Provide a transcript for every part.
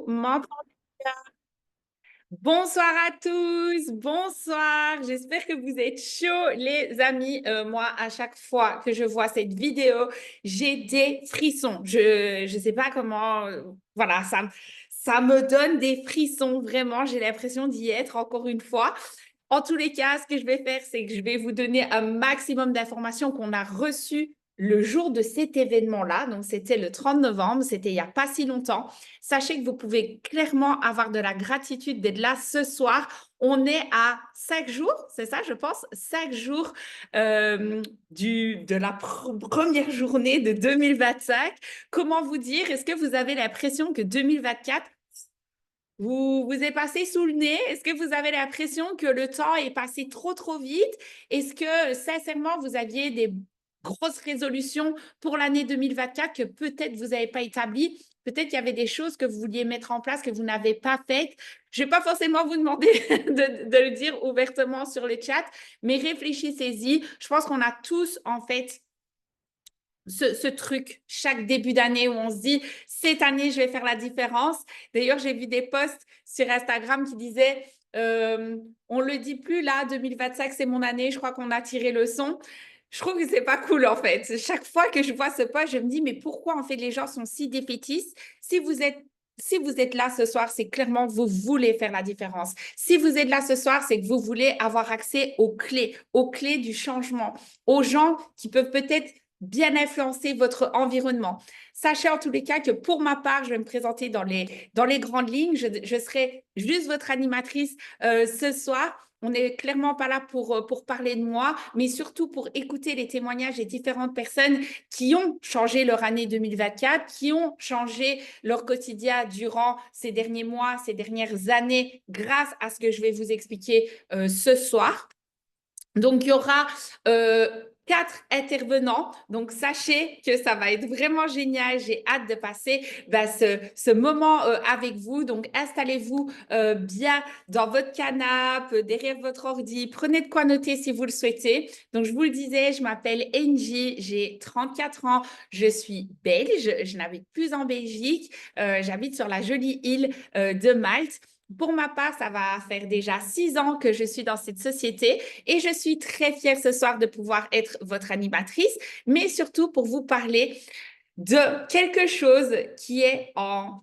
m'entendez bien? Bonsoir à tous, bonsoir. J'espère que vous êtes chauds, les amis. Moi, à chaque fois que je vois cette vidéo, j'ai des frissons. Je sais pas comment, voilà, ça me donne des frissons, vraiment. J'ai l'impression d'y être encore une fois. En tous les cas, ce que je vais faire, c'est que je vais vous donner un maximum d'informations qu'on a reçues le jour de cet événement-là. Donc, c'était le 30 novembre, c'était il n'y a pas si longtemps. Sachez que vous pouvez clairement avoir de la gratitude d'être là ce soir. On est à 5 jours, c'est ça, je pense, 5 jours de la première journée de 2025. Comment vous dire, est-ce que vous avez l'impression que 2024 vous est passé sous le nez? Est-ce que vous avez l'impression que le temps est passé trop, trop vite? Est-ce que, sincèrement, vous aviez des grosses résolutions pour l'année 2024 que peut-être vous n'avez pas établies? Peut-être qu'il y avait des choses que vous vouliez mettre en place que vous n'avez pas faites. Je ne vais pas forcément vous demander de le dire ouvertement sur le chat, mais réfléchissez-y. Je pense qu'on a tous, en fait, ce truc chaque début d'année où on se dit cette année je vais faire la différence. D'ailleurs, j'ai vu des posts sur Instagram qui disaient on le dit plus là, 2025 c'est mon année, je crois qu'on a tiré le son. Je trouve que c'est pas cool en fait. Chaque fois que je vois ce post, je me dis mais pourquoi en fait les gens sont si défaitistes? Si vous êtes là ce soir, c'est clairement que vous voulez faire la différence. Si vous êtes là ce soir, c'est que vous voulez avoir accès aux clés du changement, aux gens qui peuvent peut-être bien influencer votre environnement. Sachez en tous les cas que pour ma part, je vais me présenter dans les grandes lignes. Je serai juste votre animatrice ce soir. On n'est clairement pas là pour parler de moi, mais surtout pour écouter les témoignages des différentes personnes qui ont changé leur année 2024, qui ont changé leur quotidien durant ces derniers mois, ces dernières années, grâce à ce que je vais vous expliquer ce soir. Donc, il y aura 4 intervenants. Donc, sachez que ça va être vraiment génial. J'ai hâte de passer ce moment avec vous. Donc, installez-vous bien dans votre canapé, derrière votre ordi. Prenez de quoi noter si vous le souhaitez. Donc, je vous le disais, je m'appelle Angie, j'ai 34 ans. Je suis belge. Je n'habite plus en Belgique. J'habite sur la jolie île de Malte. Pour ma part, ça va faire déjà 6 ans que je suis dans cette société et je suis très fière ce soir de pouvoir être votre animatrice, mais surtout pour vous parler de quelque chose qui est en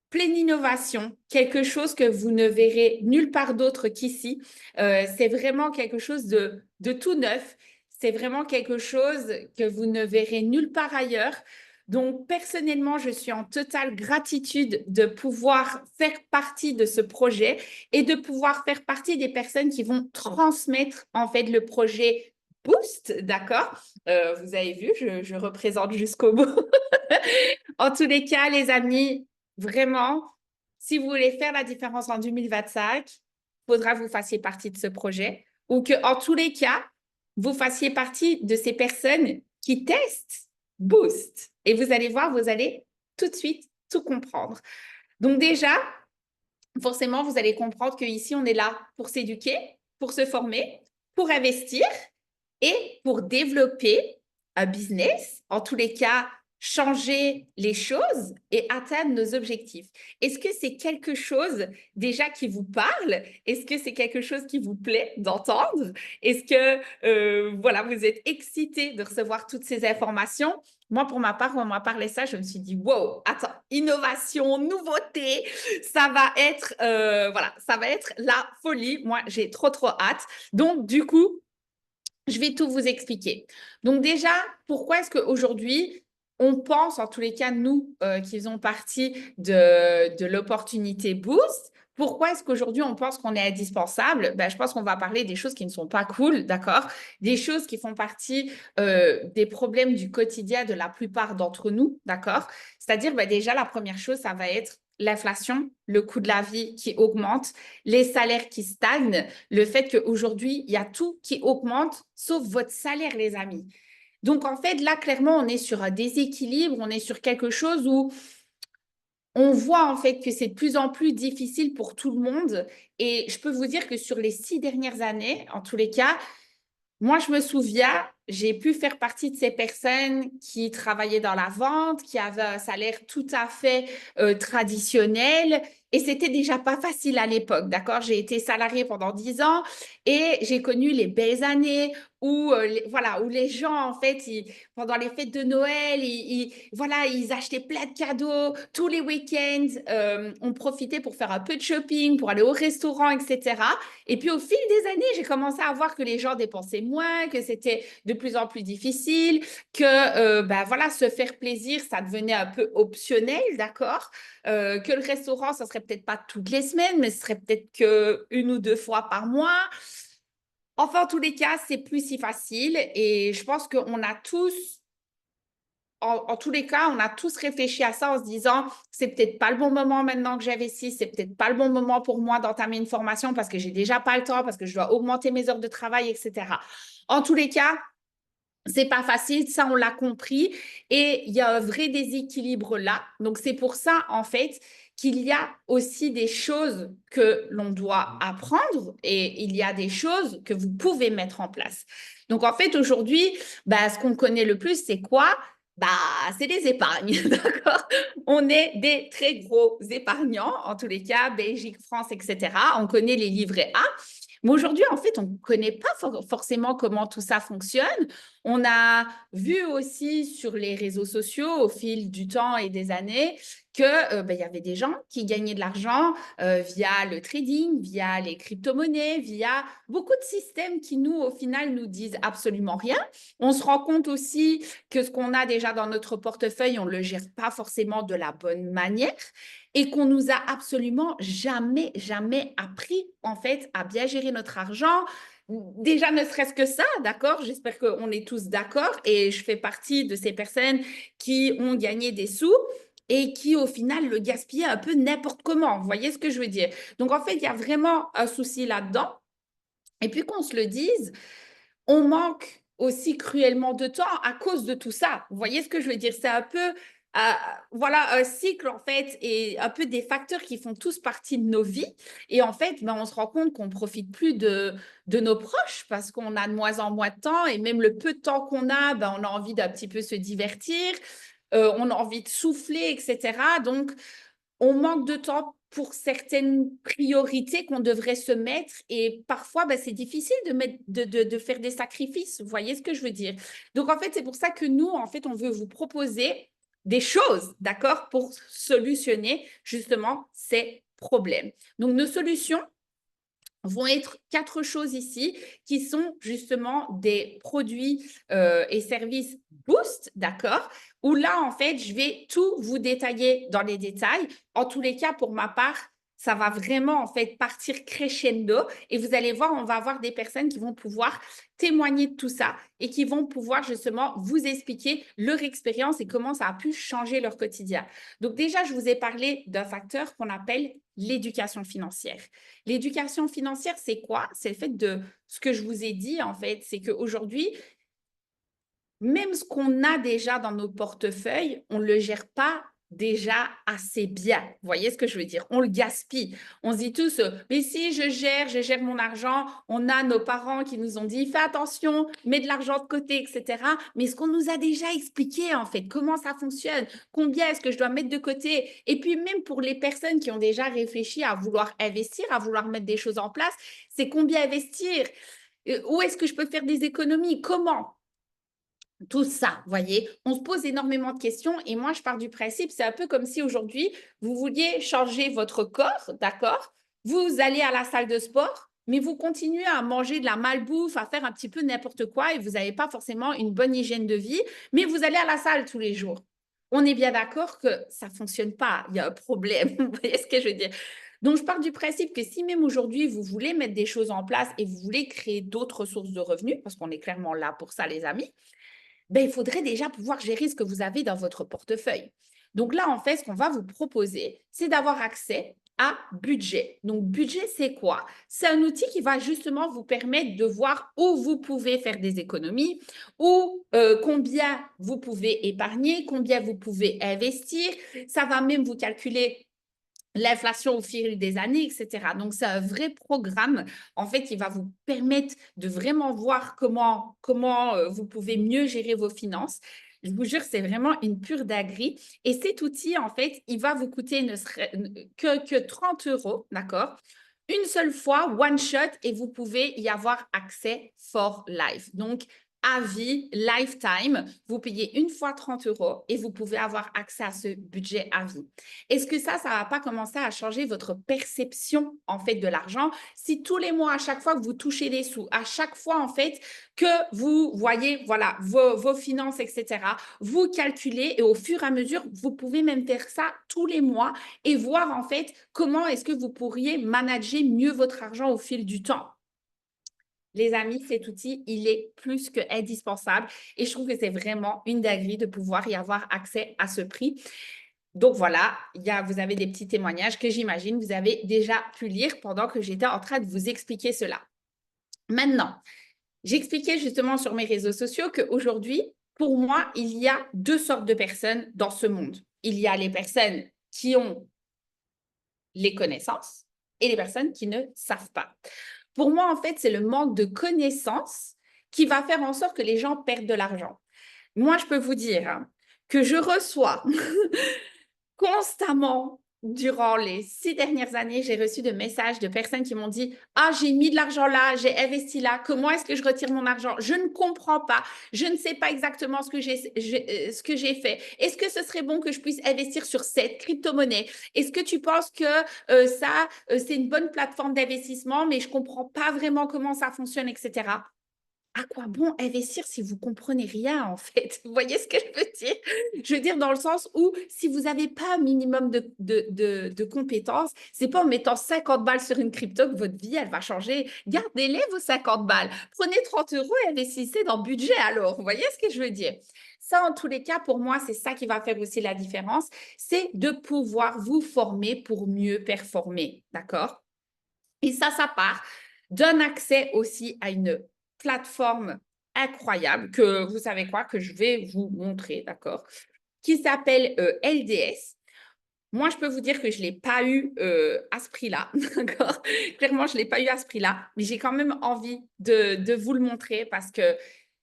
pleine innovation, quelque chose que vous ne verrez nulle part d'autre qu'ici. C'est vraiment quelque chose de tout neuf. C'est vraiment quelque chose que vous ne verrez nulle part ailleurs. Donc, personnellement, je suis en totale gratitude de pouvoir faire partie de ce projet et de pouvoir faire partie des personnes qui vont transmettre en fait le projet Boost, d'accord? Vous avez vu, je représente jusqu'au bout. En tous les cas, les amis, vraiment, si vous voulez faire la différence en 2025, il faudra que vous fassiez partie de ce projet ou que, en tous les cas, vous fassiez partie de ces personnes qui testent Boost. Et vous allez voir, vous allez tout de suite tout comprendre. Donc déjà, forcément, vous allez comprendre qu'ici, on est là pour s'éduquer, pour se former, pour investir et pour développer un business, en tous les cas, changer les choses et atteindre nos objectifs. Est-ce que c'est quelque chose déjà qui vous parle? Est-ce que c'est quelque chose qui vous plaît d'entendre? Est-ce que voilà, vous êtes excité de recevoir toutes ces informations? Moi, pour ma part, quand on m'a parlé ça, je me suis dit, wow, attends, innovation, nouveauté, ça va être, voilà, ça va être la folie. Moi, j'ai trop, trop hâte. Donc, du coup, je vais tout vous expliquer. Donc déjà, pourquoi est-ce qu'aujourd'hui, on pense, en tous les cas, nous qui faisons partie de l'opportunité Boost, pourquoi est-ce qu'aujourd'hui on pense qu'on est indispensable? Je pense qu'on va parler des choses qui ne sont pas cool, d'accord? Des choses qui font partie des problèmes du quotidien de la plupart d'entre nous, d'accord? C'est-à-dire, déjà, la première chose, ça va être l'inflation, le coût de la vie qui augmente, les salaires qui stagnent, le fait qu'aujourd'hui, il y a tout qui augmente, sauf votre salaire, les amis. Donc, en fait, là, clairement, on est sur un déséquilibre, on est sur quelque chose où on voit en fait que c'est de plus en plus difficile pour tout le monde. Et je peux vous dire que sur les 6 dernières années, en tous les cas, moi, je me souviens, j'ai pu faire partie de ces personnes qui travaillaient dans la vente, qui avaient un salaire tout à fait traditionnel. Et c'était déjà pas facile à l'époque, d'accord? J'ai été salariée pendant 10 ans et j'ai connu les belles années où, voilà, où les gens, en fait, pendant les fêtes de Noël, voilà, ils achetaient plein de cadeaux. Tous les week-ends, on profitait pour faire un peu de shopping, pour aller au restaurant, etc. Et puis, au fil des années, j'ai commencé à voir que les gens dépensaient moins, que c'était de plus en plus difficile, que ben voilà, se faire plaisir, ça devenait un peu optionnel, d'accord? Que le restaurant, ça serait peut-être pas toutes les semaines, mais ce serait peut-être qu'une ou deux fois par mois. Enfin, en tous les cas, c'est plus si facile et je pense qu'on a tous, en tous les cas, on a tous réfléchi à ça en se disant, c'est peut-être pas le bon moment maintenant que j'investis, c'est peut-être pas le bon moment pour moi d'entamer une formation parce que j'ai déjà pas le temps, parce que je dois augmenter mes heures de travail, etc. En tous les cas, c'est pas facile, ça on l'a compris, et il y a un vrai déséquilibre là. Donc c'est pour ça en fait qu'il y a aussi des choses que l'on doit apprendre et il y a des choses que vous pouvez mettre en place. Donc en fait aujourd'hui, bah, ce qu'on connaît le plus, c'est quoi? Bah, c'est les épargnes, d'accord? On est des très gros épargnants, en tous les cas, Belgique, France, etc. On connaît les livrets A. Mais aujourd'hui, en fait, on ne connaît pas forcément comment tout ça fonctionne. On a vu aussi sur les réseaux sociaux au fil du temps et des années que ben, y avait des gens qui gagnaient de l'argent via le trading, via les crypto-monnaies, via beaucoup de systèmes qui nous, au final, nous disent absolument rien. On se rend compte aussi que ce qu'on a déjà dans notre portefeuille, on ne le gère pas forcément de la bonne manière et qu'on nous a absolument jamais, jamais appris en fait à bien gérer notre argent. Déjà, ne serait-ce que ça, d'accord? J'espère qu'on est tous d'accord et je fais partie de ces personnes qui ont gagné des sous et qui, au final, le gaspillaient un peu n'importe comment. Vous voyez ce que je veux dire? Donc, en fait, il y a vraiment un souci là-dedans. Et puis qu'on se le dise, on manque aussi cruellement de temps à cause de tout ça. Vous voyez ce que je veux dire? C'est un peu, voilà, un cycle en fait et un peu des facteurs qui font tous partie de nos vies. Et en fait, ben, on se rend compte qu'on ne profite plus de nos proches parce qu'on a de moins en moins de temps et même le peu de temps qu'on a, ben, on a envie d'un petit peu se divertir, on a envie de souffler, etc. Donc, on manque de temps pour certaines priorités qu'on devrait se mettre et parfois, ben, c'est difficile de faire des sacrifices. Vous voyez ce que je veux dire? Donc, en fait, c'est pour ça que nous, en fait, on veut vous proposer des choses, d'accord, pour solutionner justement ces problèmes. Donc, nos solutions vont être 4 choses ici qui sont justement des produits et services Boost, d'accord? Où là, en fait, je vais tout vous détailler dans les détails. En tous les cas, pour ma part, ça va vraiment, en fait, partir crescendo et vous allez voir, on va avoir des personnes qui vont pouvoir témoigner de tout ça et qui vont pouvoir justement vous expliquer leur expérience et comment ça a pu changer leur quotidien. Donc déjà, je vous ai parlé d'un facteur qu'on appelle l'éducation financière. L'éducation financière, c'est quoi? C'est le fait de ce que je vous ai dit, en fait, c'est qu'aujourd'hui, même ce qu'on a déjà dans nos portefeuilles, on ne le gère pas déjà assez bien. Vous voyez ce que je veux dire? On le gaspille. On se dit tous, mais si je gère mon argent, on a nos parents qui nous ont dit, fais attention, mets de l'argent de côté, etc. Mais ce qu'on nous a déjà expliqué, en fait, comment ça fonctionne, combien est-ce que je dois mettre de côté? Et puis même pour les personnes qui ont déjà réfléchi à vouloir investir, à vouloir mettre des choses en place, c'est combien investir? Où est-ce que je peux faire des économies? Comment? Tout ça, vous voyez, on se pose énormément de questions et moi, je pars du principe, c'est un peu comme si aujourd'hui, vous vouliez changer votre corps, d'accord? Vous allez à la salle de sport, mais vous continuez à manger de la malbouffe, à faire un petit peu n'importe quoi et vous n'avez pas forcément une bonne hygiène de vie, mais vous allez à la salle tous les jours. On est bien d'accord que ça ne fonctionne pas, il y a un problème, vous voyez ce que je veux dire? Donc, je pars du principe que si même aujourd'hui, vous voulez mettre des choses en place et vous voulez créer d'autres sources de revenus, parce qu'on est clairement là pour ça, les amis, ben, il faudrait déjà pouvoir gérer ce que vous avez dans votre portefeuille. Donc là, en fait, ce qu'on va vous proposer, c'est d'avoir accès à budget. Donc, budget, c'est quoi? C'est un outil qui va justement vous permettre de voir où vous pouvez faire des économies, ou combien vous pouvez épargner, combien vous pouvez investir. Ça va même vous calculer l'inflation au fil des années, etc. Donc, c'est un vrai programme. En fait, il va vous permettre de vraiment voir comment vous pouvez mieux gérer vos finances. Je vous jure, c'est vraiment une pure dinguerie. Et cet outil, en fait, il va vous coûter que 30 euros, d'accord? Une seule fois, one shot, et vous pouvez y avoir accès for life. Donc, à vie, lifetime, vous payez une fois 30 euros et vous pouvez avoir accès à ce budget à vie. Est-ce que ça va pas commencer à changer votre perception en fait de l'argent si tous les mois, à chaque fois que vous touchez des sous, à chaque fois en fait que vous voyez voilà vos finances, etc., vous calculez et au fur et à mesure, vous pouvez même faire ça tous les mois et voir en fait comment est-ce que vous pourriez manager mieux votre argent au fil du temps. Les amis, cet outil, il est plus que indispensable et je trouve que c'est vraiment une dinguerie de pouvoir y avoir accès à ce prix. Donc voilà, vous avez des petits témoignages que j'imagine vous avez déjà pu lire pendant que j'étais en train de vous expliquer cela. Maintenant, j'expliquais justement sur mes réseaux sociaux qu'aujourd'hui, pour moi, il y a deux sortes de personnes dans ce monde. Il y a les personnes qui ont les connaissances et les personnes qui ne savent pas. Pour moi, en fait, c'est le manque de connaissances qui va faire en sorte que les gens perdent de l'argent. Moi, je peux vous dire que je reçois constamment, durant les 6 dernières années, j'ai reçu de messages de personnes qui m'ont dit « Ah, j'ai mis de l'argent là, j'ai investi là, comment est-ce que je retire mon argent? Je ne comprends pas, je ne sais pas exactement ce que j'ai fait. Est-ce que ce serait bon que je puisse investir sur cette crypto-monnaie? Est-ce que tu penses que c'est une bonne plateforme d'investissement, mais je ne comprends pas vraiment comment ça fonctionne, etc. » À quoi bon investir si vous comprenez rien, en fait? Vous voyez ce que je veux dire? Je veux dire dans le sens où si vous n'avez pas un minimum de compétences, c'est pas en mettant 50 balles sur une crypto que votre vie, elle va changer. Gardez-les, vos 50 balles. Prenez 30 euros et investissez dans le budget alors. Vous voyez ce que je veux dire? Ça, en tous les cas, pour moi, c'est ça qui va faire aussi la différence. C'est de pouvoir vous former pour mieux performer. D'accord? Et ça part d'un accès aussi à une plateforme incroyable que vous savez quoi, que je vais vous montrer, d'accord, qui s'appelle LDS. Moi, je peux vous dire que je ne l'ai pas eu à ce prix-là, d'accord? Clairement, je ne l'ai pas eu à ce prix-là, mais j'ai quand même envie de vous le montrer parce que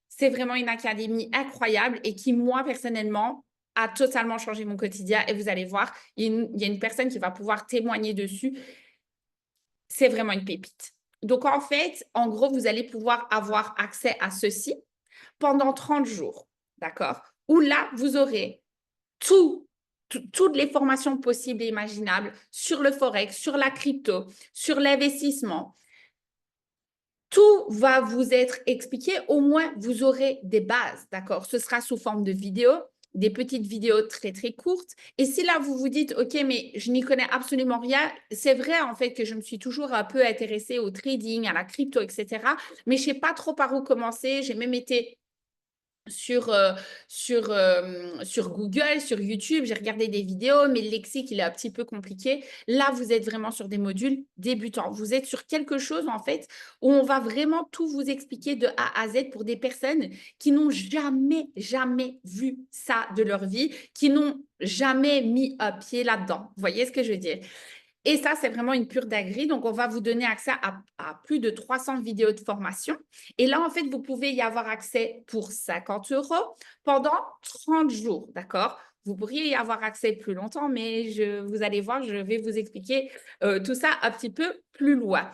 c'est vraiment une académie incroyable et qui, moi, personnellement, a totalement changé mon quotidien. Et vous allez voir, il y a une personne qui va pouvoir témoigner dessus. C'est vraiment une pépite. Donc, en fait, en gros, vous allez pouvoir avoir accès à ceci pendant 30 jours, d'accord? Où là, vous aurez toutes les formations possibles et imaginables sur le forex, sur la crypto, sur l'investissement. Tout va vous être expliqué, au moins vous aurez des bases, d'accord? Ce sera sous forme de vidéos, des petites vidéos très, très courtes. Et si là, vous vous dites, OK, mais je n'y connais absolument rien, c'est vrai en fait que je me suis toujours un peu intéressée au trading, à la crypto, etc. Mais je ne sais pas trop par où commencer. J'ai même été sur Google, sur YouTube, j'ai regardé des vidéos, mais le lexique, il est un petit peu compliqué. Là, vous êtes vraiment sur des modules débutants. Vous êtes sur quelque chose, en fait, où on va vraiment tout vous expliquer de A à Z pour des personnes qui n'ont jamais, jamais vu ça de leur vie, qui n'ont jamais mis un pied là-dedans. Vous voyez ce que je veux dire? Et ça, c'est vraiment une pure dinguerie. Donc, on va vous donner accès à plus de 300 vidéos de formation. Et là, en fait, vous pouvez y avoir accès pour 50 euros pendant 30 jours, d'accord? Vous pourriez y avoir accès plus longtemps, mais vous allez voir, je vais vous expliquer tout ça un petit peu plus loin.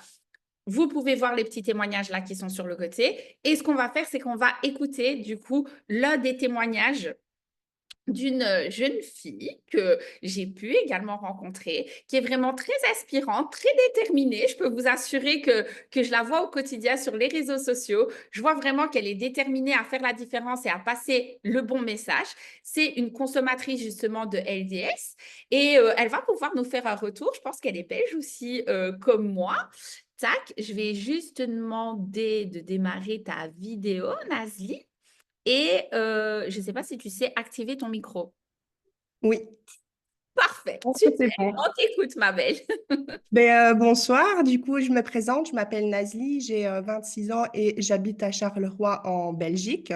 Vous pouvez voir les petits témoignages là qui sont sur le côté. Et ce qu'on va faire, c'est qu'on va écouter du coup l'un des témoignages d'une jeune fille que j'ai pu également rencontrer, qui est vraiment très inspirante, très déterminée. Je peux vous assurer que je la vois au quotidien sur les réseaux sociaux. Je vois vraiment qu'elle est déterminée à faire la différence et à passer le bon message. C'est une consommatrice justement de LDS et elle va pouvoir nous faire un retour. Je pense qu'elle est belge aussi comme moi. Tac, je vais juste te demander de démarrer ta vidéo, Nazli. Et je ne sais pas si tu sais activer ton micro. Oui, Parfait, C'est super. bon. On t'écoute, ma belle. Bonsoir, du coup, je me présente, je m'appelle Nazli, j'ai 26 ans et j'habite à Charleroi en Belgique.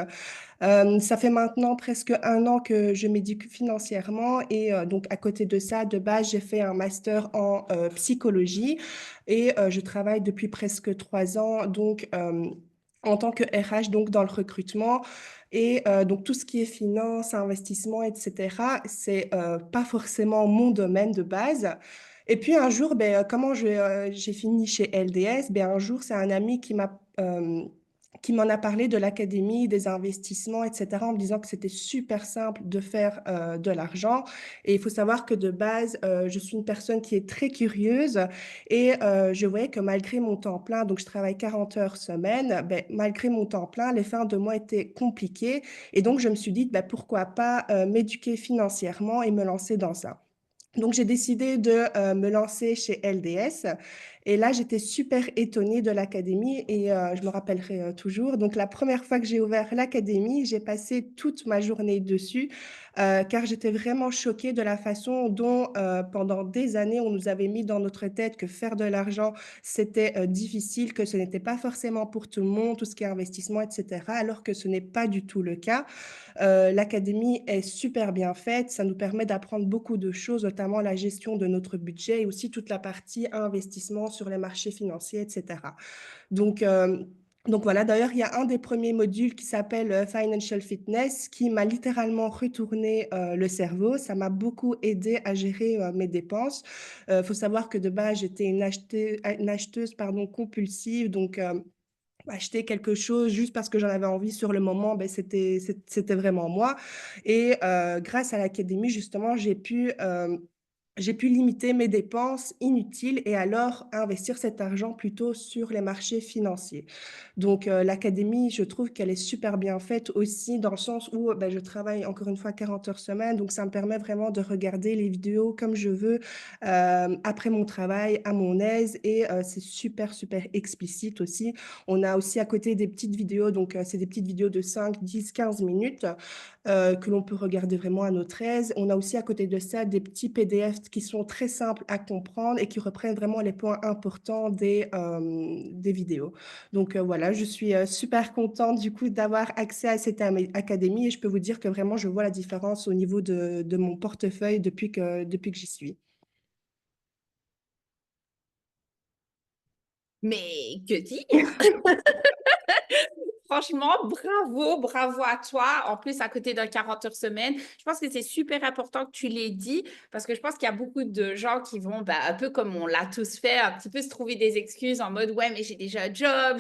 Ça fait maintenant presque un an que je m'éduque financièrement et donc à côté de ça, de base, j'ai fait un master en psychologie et je travaille depuis presque 3 ans en tant que RH, donc dans le recrutement. Et donc tout ce qui est finance, investissement, etc., c'est pas forcément mon domaine de base. Et puis un jour, j'ai fini chez LDS, un jour, c'est un ami qui m'en a parlé de l'académie, des investissements, etc., en me disant que c'était super simple de faire de l'argent. Et il faut savoir que de base, je suis une personne qui est très curieuse et je voyais que malgré mon temps plein, donc je travaille 40 heures semaine, malgré mon temps plein, les fins de mois étaient compliquées. Et donc, je me suis dit, pourquoi pas m'éduquer financièrement et me lancer dans ça. Donc, j'ai décidé de me lancer chez LDS. Et là, j'étais super étonnée de l'académie et je me rappellerai toujours. Donc, la première fois que j'ai ouvert l'académie, j'ai passé toute ma journée dessus car j'étais vraiment choquée de la façon dont, pendant des années, on nous avait mis dans notre tête que faire de l'argent, c'était difficile, que ce n'était pas forcément pour tout le monde, tout ce qui est investissement, etc., alors que ce n'est pas du tout le cas. L'académie est super bien faite. Ça nous permet d'apprendre beaucoup de choses, notamment la gestion de notre budget et aussi toute la partie investissement sur les marchés financiers, etc. Donc, euh, donc voilà, d'ailleurs, il y a un des premiers modules qui s'appelle Financial Fitness qui m'a littéralement retourné le cerveau. Ça m'a beaucoup aidé à gérer mes dépenses. Il faut savoir que de base, j'étais une acheteuse pardon, compulsive. Acheter quelque chose juste parce que j'en avais envie sur le moment, c'était vraiment moi. Et grâce à l'académie, justement, j'ai pu limiter mes dépenses inutiles et alors investir cet argent plutôt sur les marchés financiers. Donc, l'académie, je trouve qu'elle est super bien faite aussi dans le sens où je travaille encore une fois 40 heures semaine. Donc, ça me permet vraiment de regarder les vidéos comme je veux après mon travail à mon aise et c'est super, super explicite aussi. On a aussi à côté des petites vidéos, donc c'est des petites vidéos de 5, 10, 15 minutes que l'on peut regarder vraiment à notre aise. On a aussi à côté de ça des petits PDF qui sont très simples à comprendre et qui reprennent vraiment les points importants des vidéos. Donc voilà, je suis super contente du coup d'avoir accès à cette académie et je peux vous dire que vraiment je vois la différence au niveau de mon portefeuille depuis que j'y suis. Mais que dire? Franchement, bravo, bravo à toi. En plus, à côté d'un 40 heures semaine, je pense que c'est super important que tu l'aies dit parce que je pense qu'il y a beaucoup de gens qui vont, un peu comme on l'a tous fait, un petit peu se trouver des excuses en mode, ouais, mais j'ai déjà un job,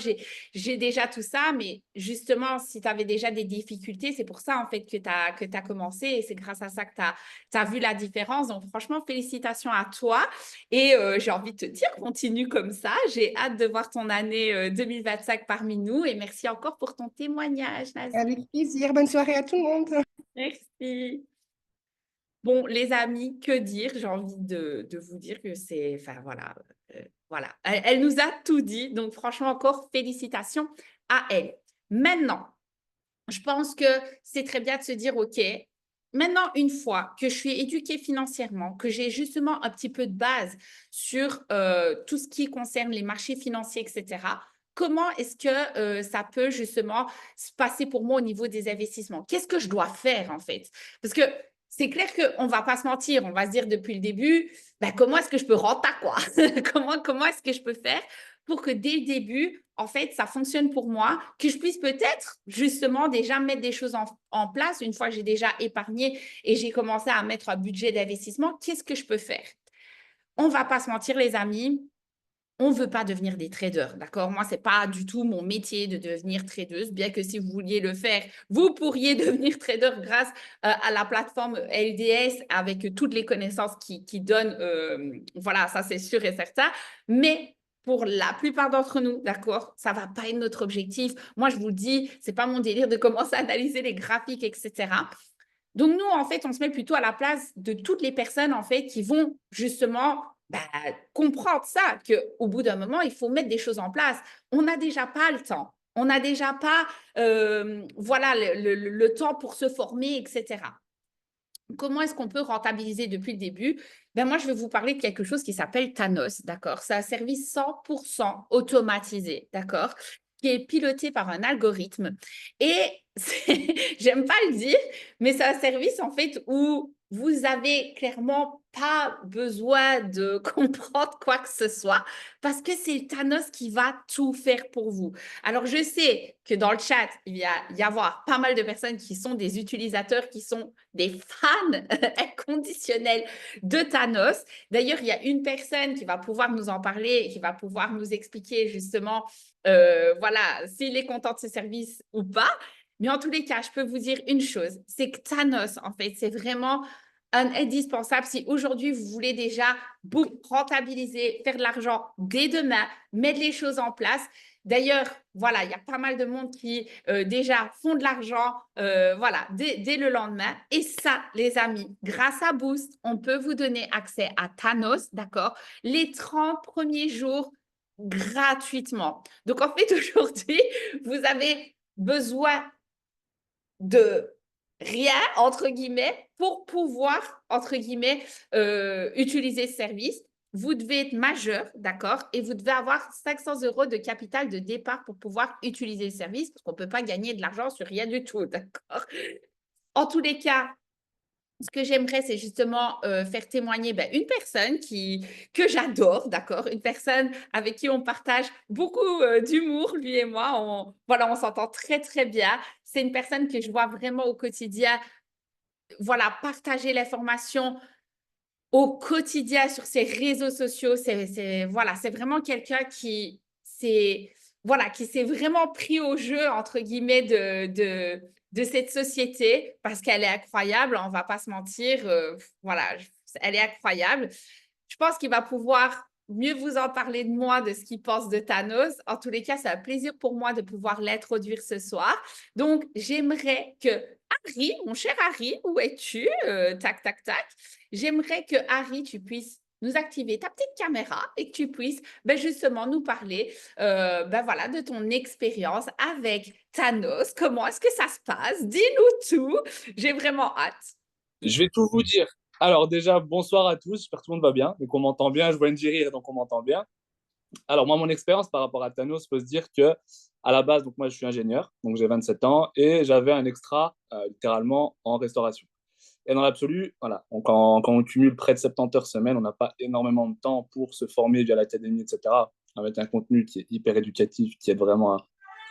j'ai déjà tout ça. Mais justement, si tu avais déjà des difficultés, c'est pour ça, en fait, que tu as commencé et c'est grâce à ça que tu as vu la différence. Donc, franchement, félicitations à toi. Et j'ai envie de te dire, continue comme ça. J'ai hâte de voir ton année 2025 parmi nous. Et merci encore pour ton témoignage, Nazli. Avec plaisir, bonne soirée à tout le monde. Merci. Bon, les amis, que dire? J'ai envie de vous dire que c'est, enfin voilà, voilà. Elle nous a tout dit. Donc, franchement, encore félicitations à elle. Maintenant, je pense que c'est très bien de se dire, OK, maintenant, une fois que je suis éduquée financièrement, que j'ai justement un petit peu de base sur tout ce qui concerne les marchés financiers, etc., comment est-ce que ça peut justement se passer pour moi au niveau des investissements? Qu'est-ce que je dois faire en fait? Parce que c'est clair qu'on ne va pas se mentir, on va se dire depuis le début, comment est-ce que je peux rentrer quoi? Comment est-ce que je peux faire pour que dès le début, en fait, ça fonctionne pour moi, que je puisse peut-être justement déjà mettre des choses en place une fois que j'ai déjà épargné et j'ai commencé à mettre un budget d'investissement, qu'est-ce que je peux faire? On ne va pas se mentir, les amis, on ne veut pas devenir des traders, d'accord? Moi, ce n'est pas du tout mon métier de devenir tradeuse, bien que si vous vouliez le faire, vous pourriez devenir trader grâce à la plateforme LDS avec toutes les connaissances qui donnent. Voilà, ça c'est sûr et certain. Mais pour la plupart d'entre nous, d'accord, ça ne va pas être notre objectif. Moi, je vous dis, ce n'est pas mon délire de commencer à analyser les graphiques, etc. Donc, nous, en fait, on se met plutôt à la place de toutes les personnes, en fait, qui vont justement comprendre ça, qu'au bout d'un moment, il faut mettre des choses en place. On n'a déjà pas le temps. On n'a déjà pas voilà, le temps pour se former, etc. Comment est-ce qu'on peut rentabiliser depuis le début? Ben moi, je vais vous parler de quelque chose qui s'appelle Thanos, d'accord? C'est un service 100% automatisé, d'accord? Qui est piloté par un algorithme. Et j'aime pas le dire, mais c'est un service en fait où vous avez clairement pas besoin de comprendre quoi que ce soit parce que c'est Thanos qui va tout faire pour vous. Alors, je sais que dans le chat, il va y avoir pas mal de personnes qui sont des utilisateurs, qui sont des fans inconditionnels de Thanos. D'ailleurs, il y a une personne qui va pouvoir nous en parler et qui va pouvoir nous expliquer justement, voilà, s'il est content de ce service ou pas. Mais en tous les cas, je peux vous dire une chose, c'est que Thanos, en fait, c'est vraiment un indispensable si aujourd'hui vous voulez déjà rentabiliser, faire de l'argent dès demain, mettre les choses en place. D'ailleurs, voilà, il y a pas mal de monde qui déjà font de l'argent voilà, dès le lendemain. Et ça, les amis, grâce à Boost, on peut vous donner accès à Thanos, d'accord, les 30 premiers jours gratuitement. Donc, en fait, aujourd'hui, vous avez besoin de rien, entre guillemets, pour pouvoir, entre guillemets, utiliser ce service. Vous devez être majeur, d'accord? Et vous devez avoir 500 euros de capital de départ pour pouvoir utiliser le service, parce qu'on ne peut pas gagner de l'argent sur rien du tout, d'accord? En tous les cas, ce que j'aimerais, c'est justement faire témoigner une personne que j'adore, d'accord? Une personne avec qui on partage beaucoup d'humour, lui et moi. Voilà, on s'entend très, très bien. C'est une personne que je vois vraiment au quotidien, voilà, partager l'information au quotidien sur ses réseaux sociaux. Voilà, c'est vraiment quelqu'un voilà, qui s'est vraiment pris au jeu, entre guillemets, de cette société parce qu'elle est incroyable, on ne va pas se mentir. Voilà, elle est incroyable. Je pense qu'il va pouvoir mieux vous en parler de moi, de ce qu'il pense de Thanos. En tous les cas, c'est un plaisir pour moi de pouvoir l'introduire ce soir. Donc, j'aimerais que Harry, mon cher Harry, où es-tu? Tac, tac, tac. J'aimerais que Harry, tu puisses nous activer ta petite caméra et que tu puisses justement nous parler voilà, de ton expérience avec Thanos. Comment est-ce que ça se passe? Dis-nous tout. J'ai vraiment hâte. Je vais tout vous dire. Alors déjà, bonsoir à tous, j'espère que tout le monde va bien, donc on m'entend bien, je vois Angie rire, donc on m'entend bien. Alors moi, mon expérience par rapport à Thanos, il faut se dire que à la base, donc moi je suis ingénieur, donc j'ai 27 ans, et j'avais un extra littéralement en restauration. Et dans l'absolu, voilà, donc quand on cumule près de 70 heures semaine, on n'a pas énormément de temps pour se former via l'académie, etc., avec un contenu qui est hyper éducatif, qui aide vraiment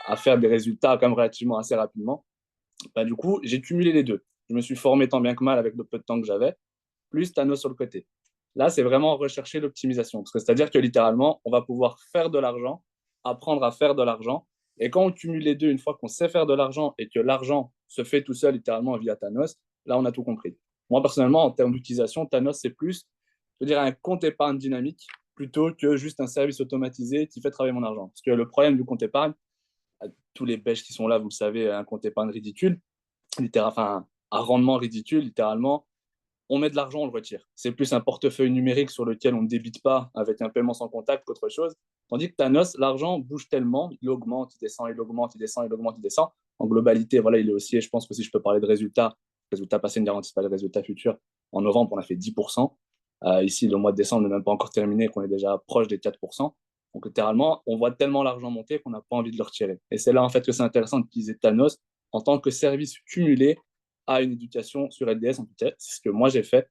à faire des résultats quand même relativement assez rapidement. Du coup, j'ai cumulé les deux. Je me suis formé tant bien que mal avec le peu de temps que j'avais, plus Thanos sur le côté. Là, c'est vraiment rechercher l'optimisation. C'est-à-dire que littéralement, on va pouvoir faire de l'argent, apprendre à faire de l'argent. Et quand on cumule les deux, une fois qu'on sait faire de l'argent et que l'argent se fait tout seul littéralement via Thanos, là, on a tout compris. Moi, personnellement, en termes d'utilisation, Thanos, c'est plus, je veux dire, un compte épargne dynamique plutôt que juste un service automatisé qui fait travailler mon argent. Parce que le problème du compte épargne, tous les bêches qui sont là, vous le savez, un compte épargne ridicule, enfin, un rendement ridicule, littéralement, on met de l'argent, on le retire. C'est plus un portefeuille numérique sur lequel on ne débite pas avec un paiement sans contact qu'autre chose. Tandis que Thanos, l'argent bouge tellement, il augmente, il descend, il augmente, il descend, il augmente, il descend. En globalité, voilà, il est aussi, et je pense que si je peux parler de résultats passés ne garantissent pas les résultats futurs. En novembre, on a fait 10%. Ici, le mois de décembre n'est même pas encore terminé, qu'on est déjà proche des 4%. Donc, littéralement, on voit tellement l'argent monter qu'on n'a pas envie de le retirer. Et c'est là, en fait, que c'est intéressant d'utiliser Thanos en tant que service cumulé à une éducation sur LDS. En tout cas, c'est ce que moi j'ai fait.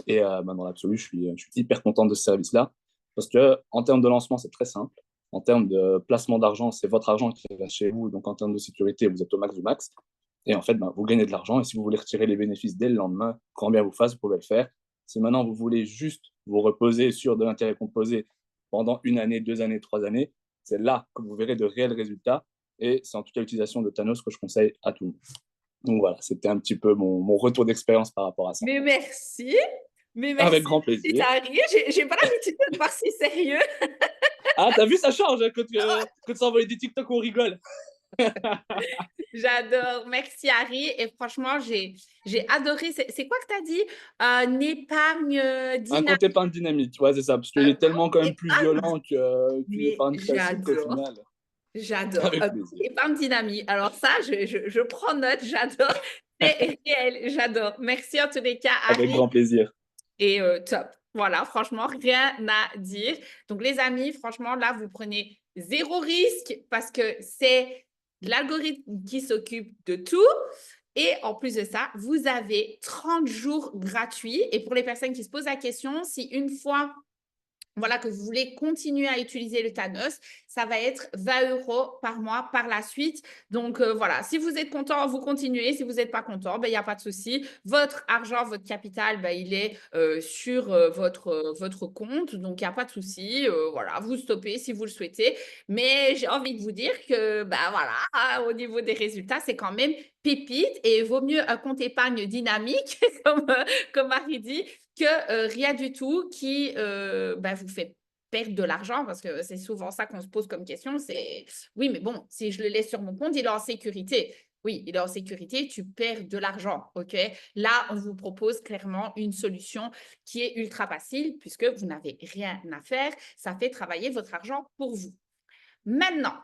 Et dans l'absolu, je suis hyper content de ce service-là. Parce qu'en termes de lancement, c'est très simple. En termes de placement d'argent, c'est votre argent qui reste chez vous. Donc en termes de sécurité, vous êtes au max du max. Et en fait, vous gagnez de l'argent. Et si vous voulez retirer les bénéfices dès le lendemain, quand bien vous fasse, vous pouvez le faire. Si maintenant vous voulez juste vous reposer sur de l'intérêt composé pendant 1 année, 2 années, 3 années, c'est là que vous verrez de réels résultats. Et c'est en tout cas l'utilisation de Thanos que je conseille à tout le monde. Donc voilà, c'était un petit peu mon retour d'expérience par rapport à ça. Mais merci. Mais merci. Avec grand plaisir. J'ai pas l'habitude de te voir si sérieux. Ah, t'as vu, ça change hein, quand tu envoies des TikTok où on rigole. J'adore. Merci, Harry. Et franchement, j'ai adoré. C'est quoi que tu as dit? Un épargne Un dynamique. compte épargne dynamique, ouais, c'est ça. Parce qu'il est tellement quand même plus violent qu'une épargne classique au final. J'adore. Avec plaisir. Épargne dynamique. Alors ça, je prends note. J'adore. très réel, j'adore. Merci en tous les cas, Avec Harry. grand plaisir. Et top. Voilà, franchement, rien à dire. Donc, les amis, franchement, là, vous prenez zéro risque parce que c'est l'algorithme qui s'occupe de tout. Et en plus de ça, vous avez 30 jours gratuits. Et pour les personnes qui se posent la question, si une fois voilà, que vous voulez continuer à utiliser le Thanos, ça va être 20 € par mois par la suite. Donc, voilà, si vous êtes content, vous continuez. Si vous n'êtes pas content, ben, il n'y a pas de souci. Votre argent, votre capital, ben, il est sur votre compte. Donc, il n'y a pas de souci. Voilà, vous stoppez si vous le souhaitez. Mais j'ai envie de vous dire que, ben, voilà, au niveau des résultats, c'est quand même pépite et il vaut mieux un compte épargne dynamique, comme Marie dit, que rien du tout qui vous fait perdre de l'argent, parce que c'est souvent ça qu'on se pose comme question, c'est oui, mais bon, si je le laisse sur mon compte, il est en sécurité. Oui, il est en sécurité, tu perds de l'argent, ok? Là, on vous propose clairement une solution qui est ultra facile, puisque vous n'avez rien à faire, ça fait travailler votre argent pour vous. Maintenant,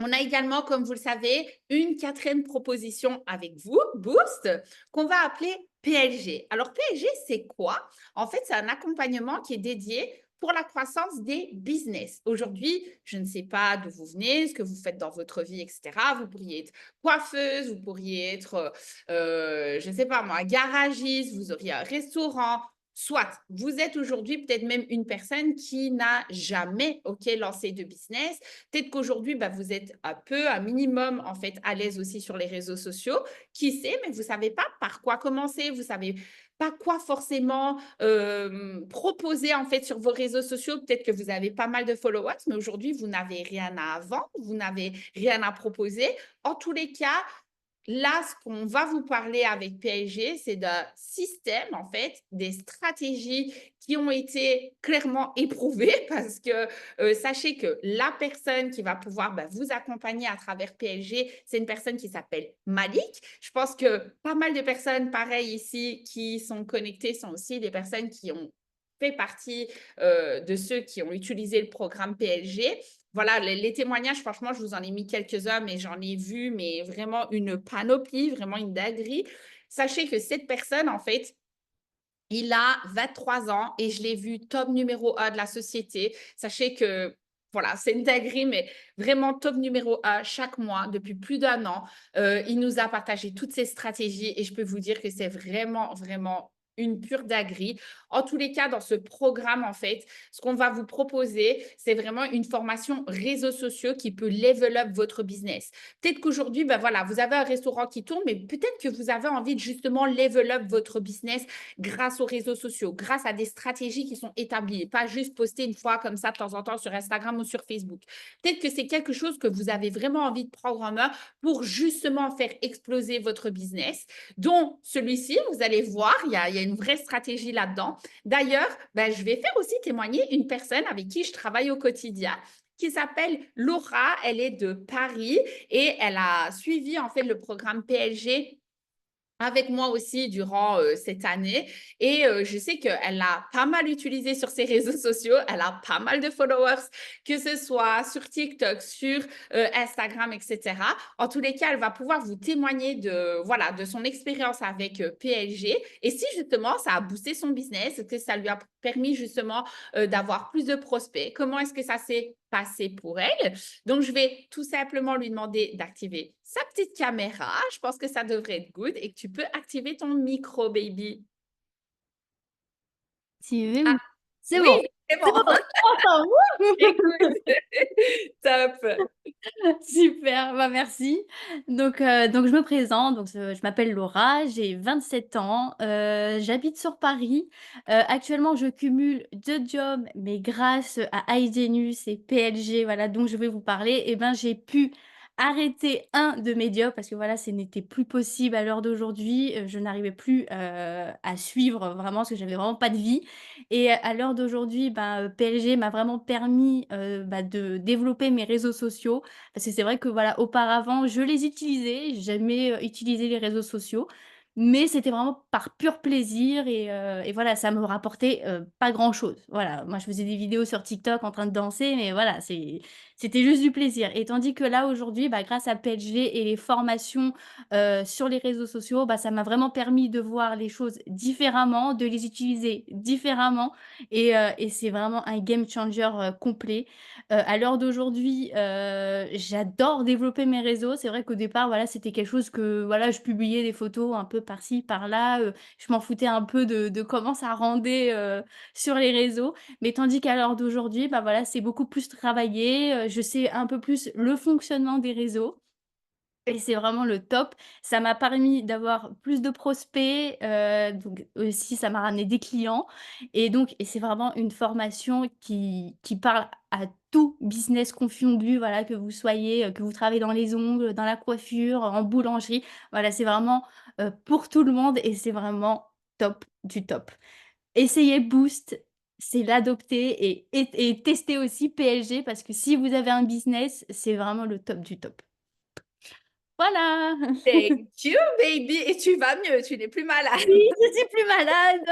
on a également, comme vous le savez, une quatrième proposition avec vous, Boost, qu'on va appeler PLG. Alors, PLG, c'est quoi? En fait, c'est un accompagnement qui est dédié pour la croissance des business. Aujourd'hui, je ne sais pas d'où vous venez, ce que vous faites dans votre vie, etc. Vous pourriez être coiffeuse, vous pourriez être, je ne sais pas moi, garagiste, vous auriez un restaurant. Soit vous êtes aujourd'hui peut-être même une personne qui n'a jamais lancé de business. Peut-être qu'aujourd'hui, vous êtes un minimum, en fait, à l'aise aussi sur les réseaux sociaux. Qui sait, mais vous ne savez pas par quoi commencer, vous ne savez pas quoi forcément proposer, en fait, sur vos réseaux sociaux. Peut-être que vous avez pas mal de followers, mais aujourd'hui, vous n'avez rien à vendre, vous n'avez rien à proposer. En tous les cas, là, ce qu'on va vous parler avec PLG, c'est d'un système, en fait, des stratégies qui ont été clairement éprouvées parce que sachez que la personne qui va pouvoir vous accompagner à travers PLG, c'est une personne qui s'appelle Malik. Je pense que pas mal de personnes, pareil ici, qui sont connectées sont aussi des personnes qui ont fait partie de ceux qui ont utilisé le programme PLG. Voilà, les témoignages, franchement, je vous en ai mis quelques-uns, mais j'en ai vu, mais vraiment une panoplie, vraiment une dinguerie. Sachez que cette personne, en fait, il a 23 ans et je l'ai vu top numéro 1 de la société. Sachez que, voilà, c'est une dinguerie, mais vraiment top numéro 1 chaque mois depuis plus d'un an. Il nous a partagé toutes ses stratégies et je peux vous dire que c'est vraiment, vraiment une pure dinguerie. En tous les cas, dans ce programme, en fait, ce qu'on va vous proposer, c'est vraiment une formation réseaux sociaux qui peut level up votre business. Peut-être qu'aujourd'hui, voilà, vous avez un restaurant qui tourne, mais peut-être que vous avez envie de justement level up votre business grâce aux réseaux sociaux, grâce à des stratégies qui sont établies, pas juste poster une fois comme ça de temps en temps sur Instagram ou sur Facebook. Peut-être que c'est quelque chose que vous avez vraiment envie de prendre en main pour justement faire exploser votre business, dont celui-ci, vous allez voir, il y a une vraie stratégie là-dedans. D'ailleurs, je vais faire aussi témoigner une personne avec qui je travaille au quotidien qui s'appelle Laura. Elle est de Paris et elle a suivi en fait le programme PLG avec moi aussi durant cette année et je sais qu'elle a pas mal utilisé sur ses réseaux sociaux, elle a pas mal de followers, que ce soit sur TikTok, sur Instagram, etc. En tous les cas, elle va pouvoir vous témoigner de son expérience avec PLG et si justement ça a boosté son business, que ça lui a permis justement d'avoir plus de prospects. Comment est-ce que ça s'est passé pour elle? Donc, je vais tout simplement lui demander d'activer sa petite caméra. Je pense que ça devrait être good et que tu peux activer ton micro, baby. Ah, C'est oui, bon. c'est C'est bon. bon. Enfin, Écoute, top. super, merci. Donc je me présente, donc je m'appelle Laura, j'ai 27 ans, j'habite sur Paris. Actuellement, je cumule 2 jobs, mais grâce à Hygienus et PLG, voilà, dont je vais vous parler, et ben, j'ai pu arrêter un de mes jobs parce que voilà, ce n'était plus possible à l'heure d'aujourd'hui. Je n'arrivais plus, à suivre vraiment parce que j'avais vraiment pas de vie et à l'heure d'aujourd'hui, PLG m'a vraiment permis, de développer mes réseaux sociaux. Parce que c'est vrai que voilà, auparavant, je les utilisais, j'ai jamais, utilisé les réseaux sociaux. mais c'était vraiment par pur plaisir et voilà, ça me rapportait, pas grand-chose. Voilà, moi, je faisais des vidéos sur TikTok en train de danser, mais voilà, c'était juste du plaisir et tandis que là, aujourd'hui, bah, grâce à PLG et les formations, sur les réseaux sociaux, bah, ça m'a vraiment permis de voir les choses différemment, de les utiliser différemment et c'est vraiment un game changer, complet. À l'heure d'aujourd'hui, j'adore développer mes réseaux. C'est vrai qu'au départ, voilà, c'était quelque chose que, voilà, je publiais des photos un peu par-ci, par-là, je m'en foutais un peu de comment ça rendait, sur les réseaux. Mais tandis qu'à l'heure d'aujourd'hui, bah, voilà, c'est beaucoup plus travaillé, je sais un peu plus le fonctionnement des réseaux et c'est vraiment le top. Ça m'a permis d'avoir plus de prospects, donc aussi ça m'a ramené des clients et c'est vraiment une formation qui parle à tout business confondu, voilà, que vous soyez, que vous travaillez dans les ongles, dans la coiffure, en boulangerie. Voilà, c'est vraiment, pour tout le monde et c'est vraiment top du top. Essayez Boost, c'est l'adopter et testez aussi PLG parce que si vous avez un business, c'est vraiment le top du top. Voilà! Thank you, baby. Et tu vas mieux, tu n'es plus malade. Oui, je suis plus malade.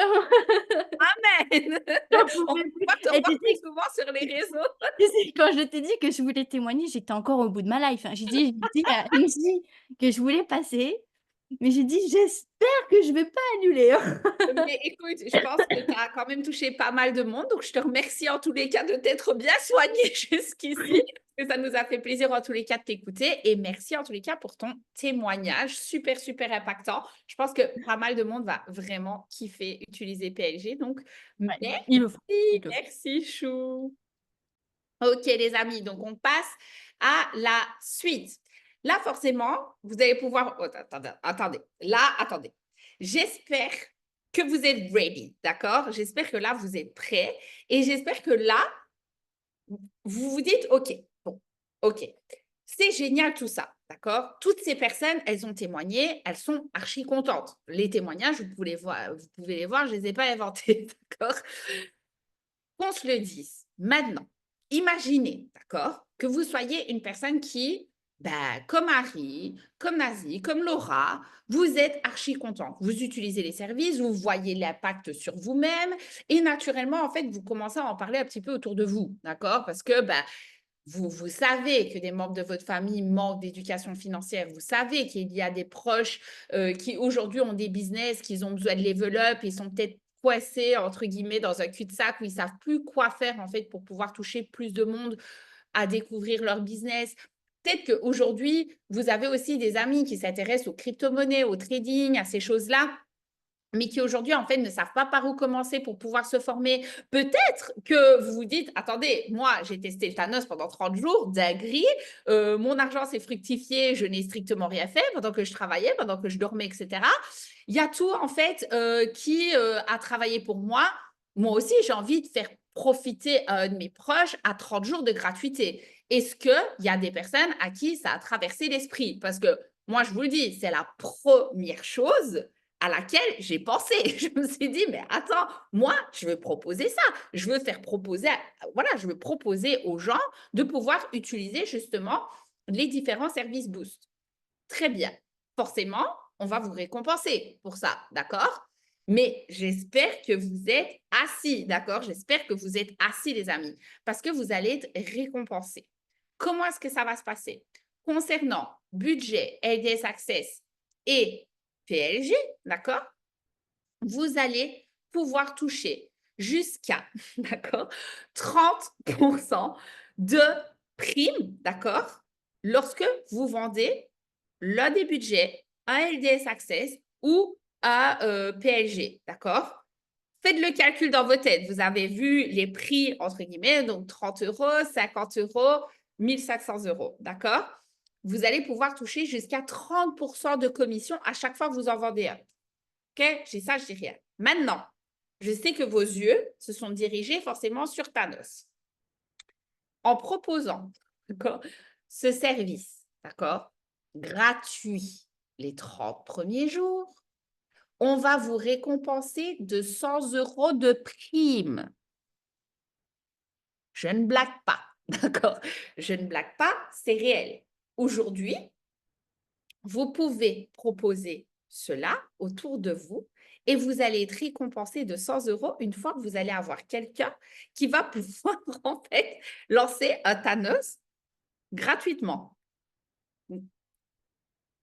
Amen. J'en On va pouvais plus pouvoir te et revoir tu plus sais souvent sur les réseaux. tu sais quand je t'ai dit que je voulais témoigner, j'étais encore au bout de ma life, hein. J'ai dit à une fille que je voulais passer, mais j'ai dit: «J'espère que je vais pas annuler, hein». Mais écoute, je pense que tu as quand même touché pas mal de monde, donc je te remercie en tous les cas de t'être bien soigné jusqu'ici, parce que ça nous a fait plaisir en tous les cas de t'écouter et merci en tous les cas pour ton témoignage super, super impactant. Je pense que pas mal de monde va vraiment kiffer utiliser PLG, donc Ouais, merci, il le faut, il le faut. merci chou. Ok les amis, donc on passe à la suite. Là, forcément, vous allez pouvoir... Oh, attendez, là, attendez. J'espère que vous êtes ready, d'accord? J'espère que là, vous êtes prêts. Et j'espère que là, vous vous dites, OK, bon, OK, c'est génial tout ça, d'accord? Toutes ces personnes, elles ont témoigné, elles sont archi contentes. Les témoignages, vous pouvez les voir, je ne les ai pas inventés, d'accord? Qu'on se le dise. Maintenant, imaginez, d'accord, que vous soyez une personne qui, comme Harry, comme Nazi, comme Laura, vous êtes archi content. Vous utilisez les services, vous voyez l'impact sur vous-même et naturellement, en fait, vous commencez à en parler un petit peu autour de vous, d'accord? Parce que, vous savez que des membres de votre famille manquent d'éducation financière. Vous savez qu'il y a des proches qui aujourd'hui ont des business, qu'ils ont besoin de level up, ils sont peut-être coincés entre guillemets dans un cul-de-sac où ils savent plus quoi faire en fait pour pouvoir toucher plus de monde à découvrir leur business. Peut-être qu'aujourd'hui, vous avez aussi des amis qui s'intéressent aux crypto-monnaies, au trading, à ces choses-là mais qui aujourd'hui, en fait, ne savent pas par où commencer pour pouvoir se former. Peut-être que vous vous dites, attendez, moi, j'ai testé le Thanos pendant 30 jours, dinguerie, mon argent s'est fructifié, je n'ai strictement rien fait pendant que je travaillais, pendant que je dormais, etc. Il y a tout, en fait, qui a travaillé pour moi. Moi aussi, j'ai envie de faire profiter un de mes proches à 30 jours de gratuité. Est-ce qu'il y a des personnes à qui ça a traversé l'esprit? Parce que moi, je vous le dis, c'est la première chose à laquelle j'ai pensé. Je me suis dit, mais attends, moi, je veux proposer ça. Je veux faire proposer, voilà, je veux proposer aux gens de pouvoir utiliser justement les différents services Boost. Très bien. Forcément, on va vous récompenser pour ça, d'accord? Mais j'espère que vous êtes assis, d'accord? J'espère que vous êtes assis, les amis, parce que vous allez être récompensés. Comment est-ce que ça va se passer? Concernant budget, LDS Access et PLG, d'accord? Vous allez pouvoir toucher jusqu'à, d'accord, 30% de primes, d'accord, lorsque vous vendez l'un des budgets, un LDS Access ou un PLG, d'accord? Faites le calcul dans vos têtes. Vous avez vu les prix, entre guillemets, donc 30 euros, 50 euros, 1500 euros, d'accord? Vous allez pouvoir toucher jusqu'à 30% de commission à chaque fois que vous en vendez un. OK? J'ai ça, je dis rien. Maintenant, je sais que vos yeux se sont dirigés forcément sur Thanos. En proposant ce service, d'accord, gratuit les 30 premiers jours, on va vous récompenser de 100 euros de prime. Je ne blague pas, d'accord? Je ne blague pas, c'est réel. Aujourd'hui, vous pouvez proposer cela autour de vous et vous allez être récompensé de 100 € une fois que vous allez avoir quelqu'un qui va pouvoir en fait lancer un Thanos gratuitement.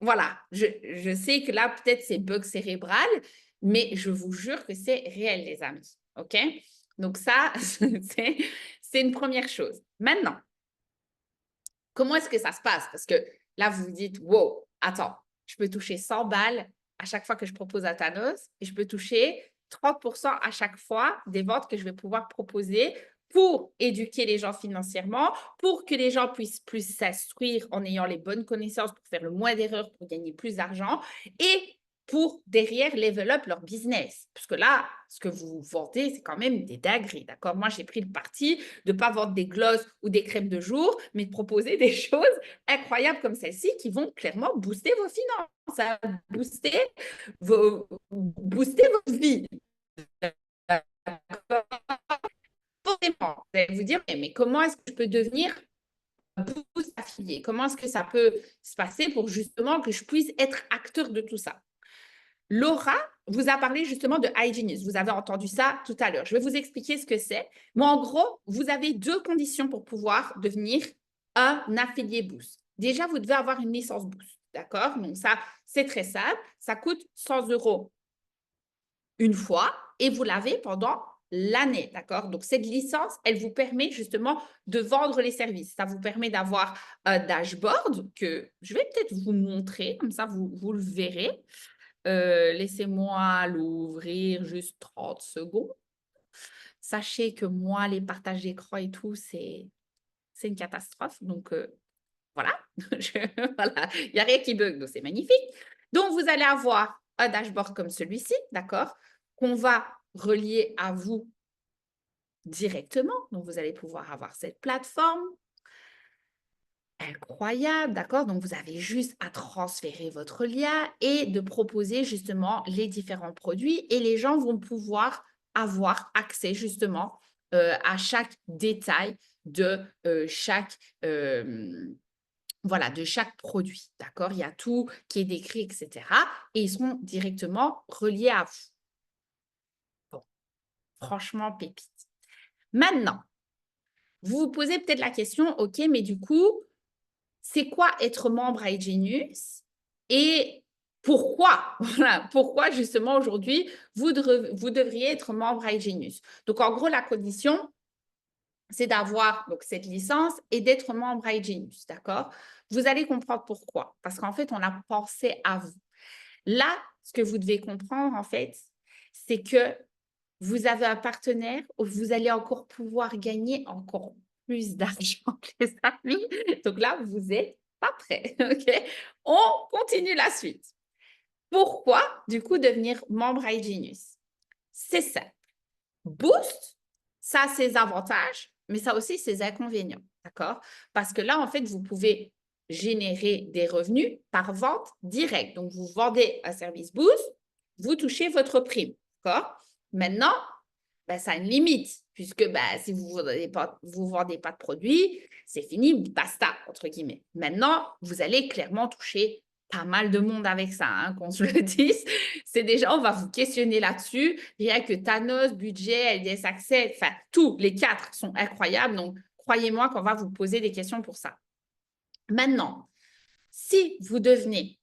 Voilà, je sais que là, peut-être c'est bug cérébral, mais je vous jure que c'est réel, les amis. OK? Donc ça, c'est une première chose. Maintenant, comment est-ce que ça se passe? Parce que là, vous vous dites, wow, attends, je peux toucher 100 balles à chaque fois que je propose à Thanos et je peux toucher 30% à chaque fois des ventes que je vais pouvoir proposer pour éduquer les gens financièrement, pour que les gens puissent plus s'instruire en ayant les bonnes connaissances pour faire le moins d'erreurs, pour gagner plus d'argent et pour derrière level up leur business. Parce que là, ce que vous vendez, c'est quand même des dingueries, d'accord? Moi, j'ai pris le parti de ne pas vendre des glosses ou des crèmes de jour, mais de proposer des choses incroyables comme celle-ci qui vont clairement booster vos finances, hein, booster votre vie. Forcément, vous allez vous dire, mais comment est-ce que je peux devenir un boost affilié? Comment est-ce que ça peut se passer pour justement que je puisse être acteur de tout ça? Laura vous a parlé justement de Hygienist. Vous avez entendu ça tout à l'heure. Je vais vous expliquer ce que c'est. Mais en gros, vous avez 2 conditions pour pouvoir devenir un affilié Boost. Déjà, vous devez avoir une licence Boost. D'accord? Donc ça, c'est très simple. Ça coûte 100 € une fois et vous l'avez pendant l'année. D'accord? Donc cette licence, elle vous permet justement de vendre les services. Ça vous permet d'avoir un dashboard que je vais peut-être vous montrer. Comme ça, vous le verrez. Laissez-moi l'ouvrir juste 30 secondes. Sachez que moi, les partages d'écran et tout, c'est une catastrophe. Donc, voilà. Voilà. Il n'y a rien qui bug, donc c'est magnifique. Donc, vous allez avoir un dashboard comme celui-ci, d'accord, qu'on va relier à vous directement. Donc, vous allez pouvoir avoir cette plateforme. Incroyable, d'accord? Donc, vous avez juste à transférer votre lien et de proposer justement les différents produits et les gens vont pouvoir avoir accès justement à chaque détail de chaque voilà, de chaque produit, d'accord? Il y a tout qui est décrit, etc. Et ils seront directement reliés à vous. Bon, franchement, pépite. Maintenant, vous vous posez peut-être la question, ok, mais du coup, c'est quoi être membre à Hygienist et pourquoi, voilà, pourquoi justement aujourd'hui, vous devriez être membre à Hygienist. Donc, en gros, la condition, c'est d'avoir donc cette licence et d'être membre à Hygienist, d'accord? Vous allez comprendre pourquoi. Parce qu'en fait, on a pensé à vous. Là, ce que vous devez comprendre, en fait, c'est que vous avez un partenaire où vous allez encore pouvoir gagner encore plus d'argent, les amis. Donc là, vous n'êtes pas prêts. OK? On continue la suite. Pourquoi, du coup, devenir membre à Hygienist? C'est simple. Boost, ça a ses avantages, mais ça a aussi ses inconvénients. D'accord? Parce que là, en fait, vous pouvez générer des revenus par vente directe. Donc, vous vendez un service Boost, vous touchez votre prime. D'accord? Maintenant, ça a une limite, puisque si vous ne vendez pas de produit, c'est fini, basta, entre guillemets. Maintenant, vous allez clairement toucher pas mal de monde avec ça, hein, qu'on se le dise. C'est déjà, on va vous questionner là-dessus. Rien que Thanos, budget, LDS Access, enfin, tous les 4 sont incroyables. Donc, croyez-moi qu'on va vous poser des questions pour ça. Maintenant, si vous devenez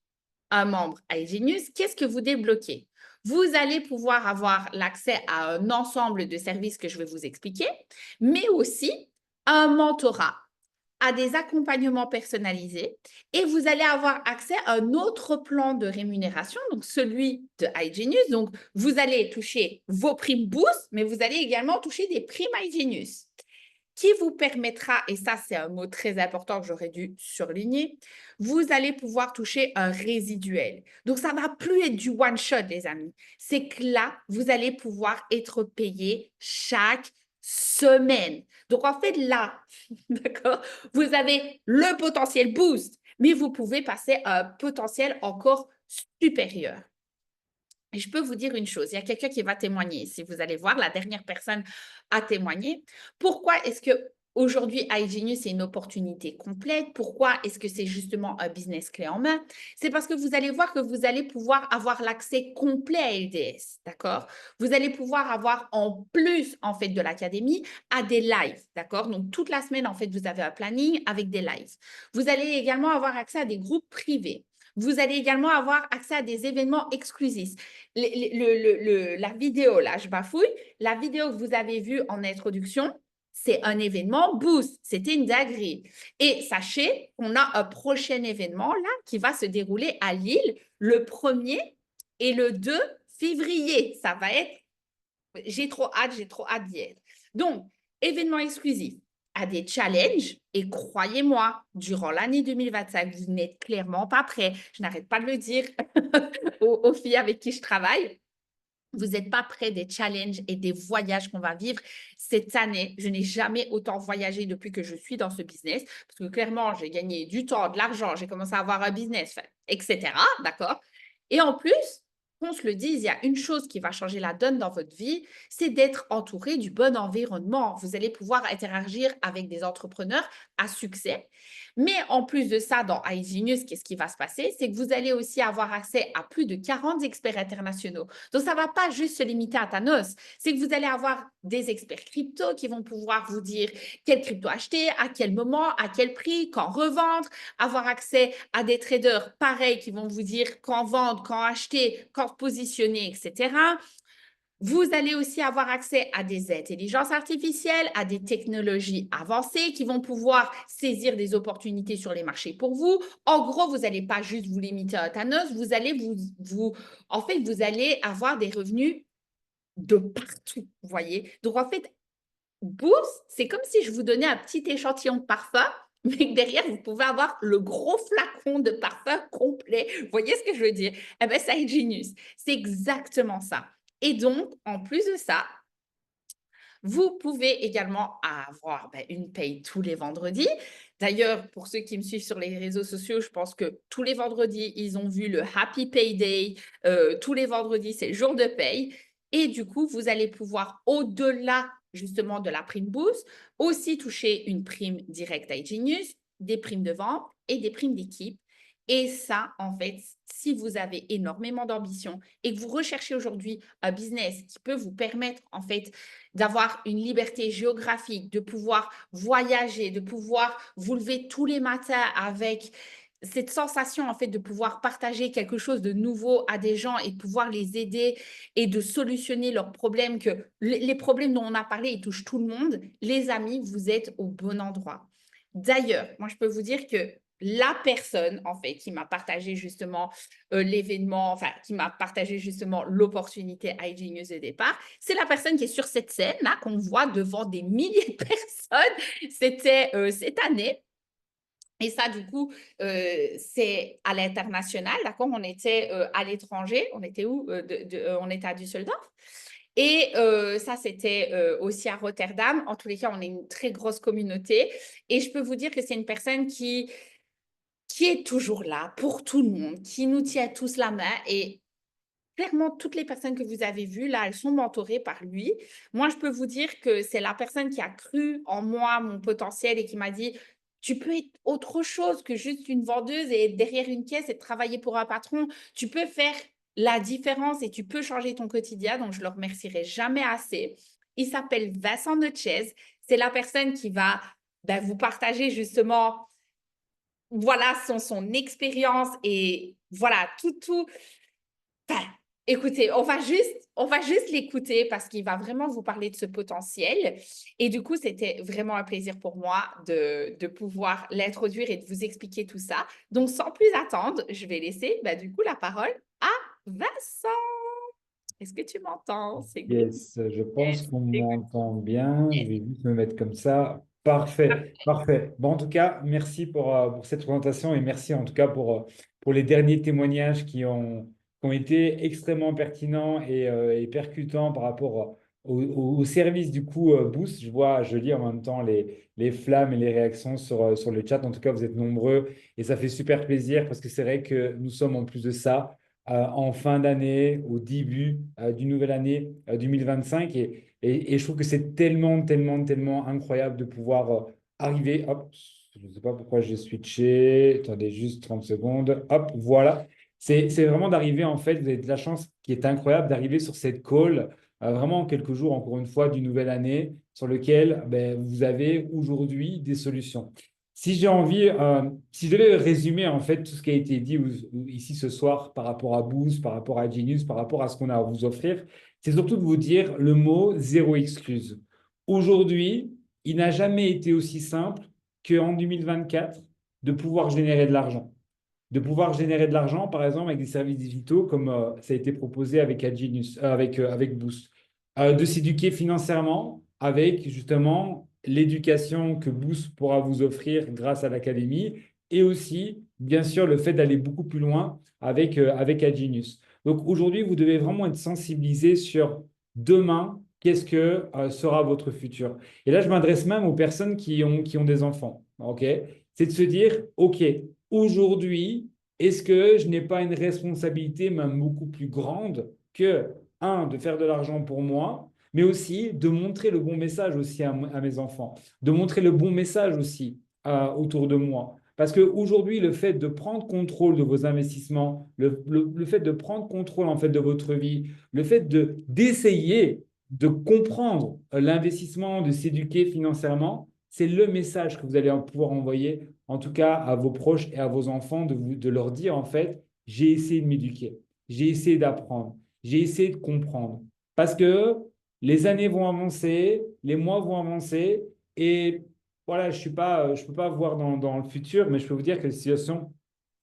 un membre à Hygienist, qu'est-ce que vous débloquez? Vous allez pouvoir avoir l'accès à un ensemble de services que je vais vous expliquer, mais aussi un mentorat, à des accompagnements personnalisés et vous allez avoir accès à un autre plan de rémunération, donc celui de Hygienist. Donc, vous allez toucher vos primes Boost, mais vous allez également toucher des primes Hygienist qui vous permettra, et ça c'est un mot très important que j'aurais dû surligner, vous allez pouvoir toucher un résiduel. Donc, ça ne va plus être du one-shot, les amis. C'est que là, vous allez pouvoir être payé chaque semaine. Donc, en fait, là, d'accord, vous avez le potentiel boost, mais vous pouvez passer à un potentiel encore supérieur. Et je peux vous dire une chose, il y a quelqu'un qui va témoigner. Si vous allez voir, la dernière personne a témoigné. Pourquoi est-ce que Aujourd'hui, iGenius, c'est une opportunité complète. Pourquoi est-ce que c'est justement un business clé en main? C'est parce que vous allez voir que vous allez pouvoir avoir l'accès complet à LDS, d'accord? Vous allez pouvoir avoir en plus, en fait, de l'académie, à des lives, d'accord? Donc, toute la semaine, en fait, vous avez un planning avec des lives. Vous allez également avoir accès à des groupes privés. Vous allez également avoir accès à des événements exclusifs. La vidéo, là, je bafouille, la vidéo que vous avez vue en introduction, c'est un événement Boost. C'était une dinguerie. Et sachez qu'on a un prochain événement là qui va se dérouler à Lille le 1er et le 2 février. Ça va être, j'ai trop hâte d'y être. Donc, événement exclusif à des challenges et croyez-moi, durant l'année 2025, vous n'êtes clairement pas prêts. Je n'arrête pas de le dire aux filles avec qui je travaille. Vous n'êtes pas près des challenges et des voyages qu'on va vivre cette année. Je n'ai jamais autant voyagé depuis que je suis dans ce business parce que clairement, j'ai gagné du temps, de l'argent, j'ai commencé à avoir un business, etc. D'accord? Et en plus, qu'on se le dise, il y a une chose qui va changer la donne dans votre vie, c'est d'être entouré du bon environnement. Vous allez pouvoir interagir avec des entrepreneurs à succès. Mais en plus de ça, dans iGenius, qu'est-ce qui va se passer? C'est que vous allez aussi avoir accès à plus de 40 experts internationaux. Donc, ça ne va pas juste se limiter à Thanos. C'est que vous allez avoir des experts crypto qui vont pouvoir vous dire quel crypto acheter, à quel moment, à quel prix, quand revendre, avoir accès à des traders pareils qui vont vous dire quand vendre, quand acheter, quand positionner, etc. Vous allez aussi avoir accès à des intelligences artificielles, à des technologies avancées qui vont pouvoir saisir des opportunités sur les marchés pour vous. En gros, vous n'allez pas juste vous limiter à Thanos, vous allez en fait, vous allez avoir des revenus de partout, vous voyez. Donc, en fait, Boost, c'est comme si je vous donnais un petit échantillon de parfum, mais que derrière, vous pouvez avoir le gros flacon de parfum complet. Vous voyez ce que je veux dire? Eh bien, c'est ingénieux. C'est exactement ça. Et donc, en plus de ça, vous pouvez également avoir une paye tous les vendredis. D'ailleurs, pour ceux qui me suivent sur les réseaux sociaux, je pense que tous les vendredis, ils ont vu le Happy Payday. Tous les vendredis, c'est jour de paye. Et du coup, vous allez pouvoir, au-delà justement de la prime boost, aussi toucher une prime directe à iGenius, des primes de vente et des primes d'équipe. Et ça, en fait, si vous avez énormément d'ambition et que vous recherchez aujourd'hui un business qui peut vous permettre, en fait, d'avoir une liberté géographique, de pouvoir voyager, de pouvoir vous lever tous les matins avec cette sensation, en fait, de pouvoir partager quelque chose de nouveau à des gens et de pouvoir les aider et de solutionner leurs problèmes, que les problèmes dont on a parlé, ils touchent tout le monde. Les amis, vous êtes au bon endroit. D'ailleurs, moi, je peux vous dire que la personne, en fait, qui m'a partagé justement l'événement, enfin, qui m'a partagé justement l'opportunité iGenius de départ, c'est la personne qui est sur cette scène-là, qu'on voit devant des milliers de personnes. C'était cette année. Et ça, du coup, c'est à l'international, d'accord? On était à l'étranger. On était où? On était à Düsseldorf. Et ça, c'était aussi à Rotterdam. En tous les cas, on est une très grosse communauté. Et je peux vous dire que c'est une personne qui est toujours là pour tout le monde, qui nous tient tous la main. Et clairement, toutes les personnes que vous avez vues, là, elles sont mentorées par lui. Moi, je peux vous dire que c'est la personne qui a cru en moi, mon potentiel, et qui m'a dit, tu peux être autre chose que juste une vendeuse et être derrière une caisse et travailler pour un patron. Tu peux faire la différence et tu peux changer ton quotidien. Donc, je ne le remercierai jamais assez. Il s'appelle Vincent Notchez. C'est la personne qui va vous partager justement, voilà, son expérience et voilà, tout. Enfin, écoutez, on va juste l'écouter parce qu'il va vraiment vous parler de ce potentiel. Et du coup, c'était vraiment un plaisir pour moi de pouvoir l'introduire et de vous expliquer tout ça. Donc, sans plus attendre, je vais laisser du coup la parole à Vincent. Est-ce que tu m'entends? C'est good. Yes, je pense qu'on m'entend bien. Je Yes. vais juste me mettre comme ça. Parfait, parfait. Bon, en tout cas, merci pour cette présentation et merci en tout cas pour les derniers témoignages qui ont été extrêmement pertinents et percutants par rapport au service du coup Boost. Je lis en même temps les flammes et les réactions sur le chat. En tout cas, vous êtes nombreux et ça fait super plaisir parce que c'est vrai que nous sommes en plus de ça en fin d'année, au début d'une nouvelle année 2025. Et Et je trouve que c'est tellement, tellement, tellement incroyable de pouvoir arriver. Hop, je ne sais pas pourquoi j'ai switché. Attendez juste 30 secondes. Hop, voilà. C'est vraiment d'arriver, en fait, vous avez de la chance qui est incroyable d'arriver sur cette call, vraiment quelques jours, encore une fois, d'une nouvelle année, sur lequel ben, vous avez aujourd'hui des solutions. Si j'ai envie, si je devais résumer en fait tout ce qui a été dit ici ce soir par rapport à Boost, par rapport à Genius, par rapport à ce qu'on a à vous offrir, c'est surtout de vous dire le mot zéro excuse. Aujourd'hui, il n'a jamais été aussi simple qu'en 2024 de pouvoir générer de l'argent. De pouvoir générer de l'argent, par exemple, avec des services digitaux comme ça a été proposé avec Genius, avec Boost. De s'éduquer financièrement avec justement l'éducation que Boost pourra vous offrir grâce à l'académie et aussi, bien sûr, le fait d'aller beaucoup plus loin avec Agenius. Donc aujourd'hui, vous devez vraiment être sensibilisé sur demain, qu'est-ce que sera votre futur. Et là, je m'adresse même aux personnes qui ont des enfants. OK? C'est de se dire, OK, aujourd'hui, est-ce que je n'ai pas une responsabilité même beaucoup plus grande que, un, de faire de l'argent pour moi, mais aussi de montrer le bon message aussi à mes enfants, de montrer le bon message aussi autour de moi. Parce qu'aujourd'hui, le fait de prendre contrôle de vos investissements, le fait de prendre contrôle en fait de votre vie, le fait d'essayer de comprendre l'investissement, de s'éduquer financièrement, c'est le message que vous allez pouvoir envoyer, en tout cas à vos proches et à vos enfants, de leur dire en fait, j'ai essayé de m'éduquer, j'ai essayé d'apprendre, j'ai essayé de comprendre. Parce que les années vont avancer, les mois vont avancer, et voilà, je peux pas voir dans le futur, mais je peux vous dire que la situation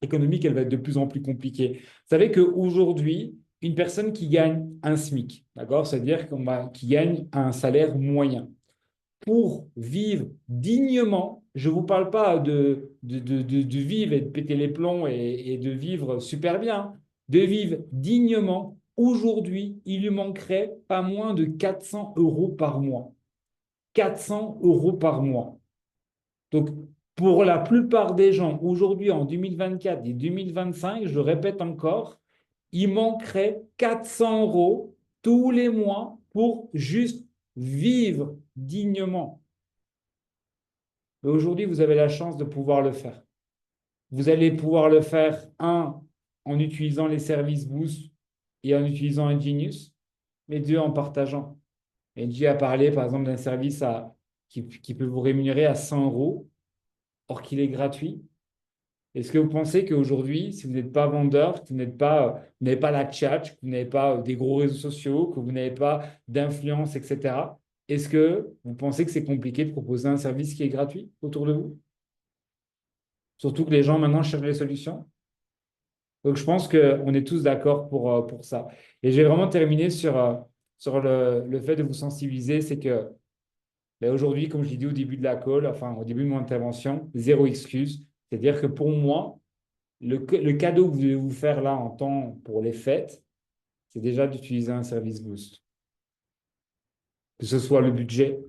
économique, elle va être de plus en plus compliquée. Vous savez qu'aujourd'hui, une personne qui gagne un SMIC, d'accord, c'est-à-dire qui gagne un salaire moyen, pour vivre dignement, je ne vous parle pas de vivre et de péter les plombs et de vivre super bien, de vivre dignement, aujourd'hui, il lui manquerait pas moins de 400 euros par mois. 400 euros par mois. Donc, pour la plupart des gens, aujourd'hui, en 2024 et 2025, je le répète encore, il manquerait 400 euros tous les mois pour juste vivre dignement. Mais aujourd'hui, vous avez la chance de pouvoir le faire. Vous allez pouvoir le faire, un, en utilisant les services Boost et en utilisant Ingenius, mais deux, en partageant. Engie a parlé, par exemple, d'un service qui peut vous rémunérer à 100 euros, or qu'il est gratuit. Est-ce que vous pensez qu'aujourd'hui, si vous n'êtes pas vendeur, que vous n'avez pas la chat, que vous n'avez pas des gros réseaux sociaux, que vous n'avez pas d'influence, etc., est-ce que vous pensez que c'est compliqué de proposer un service qui est gratuit autour de vous? Surtout que les gens maintenant cherchent des solutions. Donc, je pense qu'on est tous d'accord pour ça. Et j'ai vraiment terminé sur le fait de vous sensibiliser, c'est que ben, aujourd'hui, comme je l'ai dit au début de la call, enfin au début de mon intervention, zéro excuse. C'est-à-dire que pour moi, le cadeau que vous devez vous faire là en temps pour les fêtes, c'est déjà d'utiliser un service Boost. Que ce soit le budget,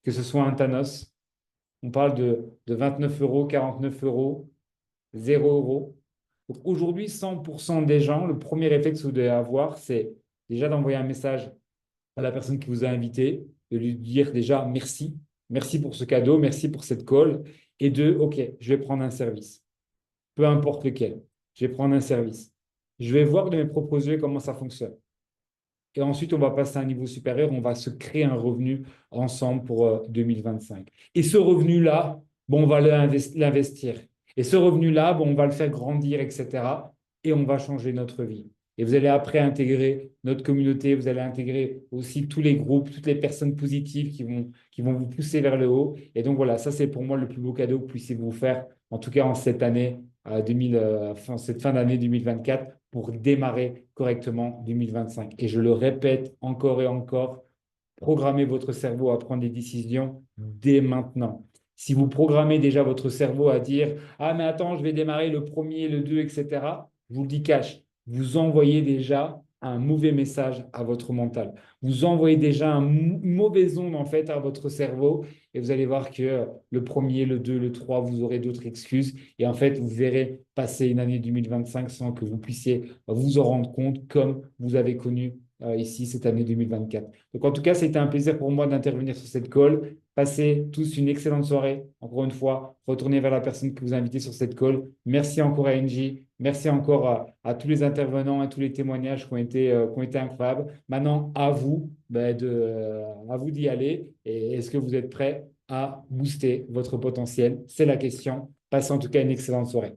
que ce soit un Thanos. On parle de 29 euros, 49 euros, 0 euros. Donc aujourd'hui, 100% des gens, le premier réflexe que vous devez avoir, c'est déjà d'envoyer un message à la personne qui vous a invité, de lui dire déjà merci, merci pour ce cadeau, merci pour cette call, et de, OK, je vais prendre un service, peu importe lequel, je vais prendre un service. Je vais voir de mes propres yeux comment ça fonctionne. Et ensuite, on va passer à un niveau supérieur, on va se créer un revenu ensemble pour 2025. Et ce revenu-là, bon, on va l'investir. Et ce revenu-là, bon, on va le faire grandir, etc. Et on va changer notre vie. Et vous allez après intégrer notre communauté, vous allez intégrer aussi tous les groupes, toutes les personnes positives qui vont vous pousser vers le haut. Et donc voilà, ça c'est pour moi le plus beau cadeau que vous puissiez vous faire, en tout cas en cette année cette fin d'année 2024 pour démarrer correctement 2025. Et je le répète encore et encore, programmez votre cerveau à prendre des décisions dès maintenant. Si vous programmez déjà votre cerveau à dire « Ah, mais attends, je vais démarrer le premier, le 2, etc. » Je vous le dis cash, vous envoyez déjà un mauvais message à votre mental. Vous envoyez déjà une mauvaise onde en fait à votre cerveau et vous allez voir que le premier, le 2, le 3, vous aurez d'autres excuses et en fait, vous verrez passer une année 2025 sans que vous puissiez vous en rendre compte comme vous avez connu ici cette année 2024. Donc en tout cas, c'était un plaisir pour moi d'intervenir sur cette call. Passez tous une excellente soirée. Encore une fois, retournez vers la personne que vous invitez sur cette call. Merci encore à Angie. Merci encore à tous les intervenants et tous les témoignages qui ont été incroyables. Maintenant, à vous, à vous d'y aller. Et est-ce que vous êtes prêts à booster votre potentiel? C'est la question. Passez en tout cas une excellente soirée.